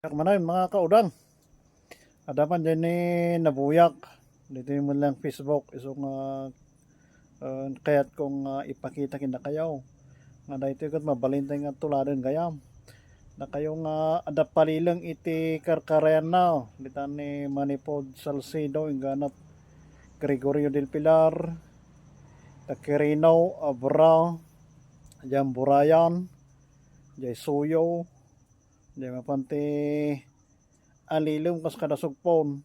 Manay mga kaudang, adapan dyan ni nabuyak dito mo lang Facebook isong kaya't kung ipakita kinda kayaw nga dahito kat mabalintay nga tuladan gayam na kayong adap palilang iti karkarayan na dito ni Manipod Salcedo inganat Gregorio del Pilar Takirino Abra Jam Burayan Jay Suyo Jay mapanti alilong kas kada sugpon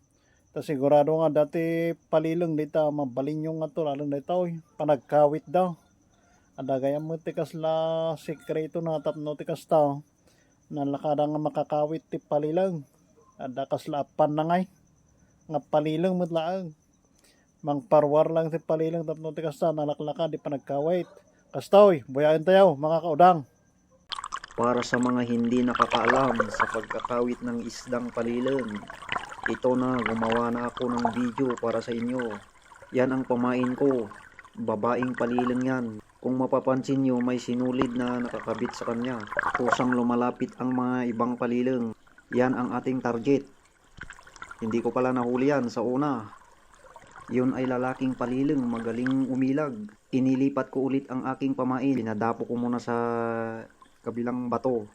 ta sigurado nga dati palilong dita mabalin yung nga tulalang dito panagkawit daw adagayam mo tikas la sikreto na tapno tikas tao nalakada nga makakawit ti palilang adakas la apan na ngay nga palilong mutlaang mangparwar lang ti palilang tapno tikas tao nalaklaka di panagkawit kastoy buyain tayo mga kaudang. Para sa mga hindi nakakaalam sa pagkakawit ng isdang palilang, ito na, gumawa na ako ng video para sa inyo. Yan ang pamain ko, babaeng palilang yan. Kung mapapansin nyo, may sinulid na nakakabit sa kanya. Kusang lumalapit ang mga ibang palilang. Yan ang ating target. Hindi ko pala nahuli yan sa una. Yun ay lalaking palilang, magaling umilag. Inilipat ko ulit ang aking pamain. Pinadapo ko muna sa kabilang bato.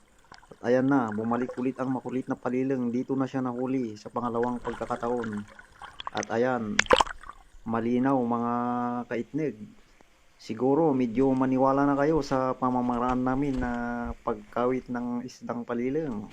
At ayan na, bumalik ulit ang makulit na palilang. Dito na siya nahuli sa pangalawang pagkakataon. At ayan, malinaw mga kaitnig. Siguro medyo maniwala na kayo sa pamamaraan namin na pagkawit ng isdang palilang.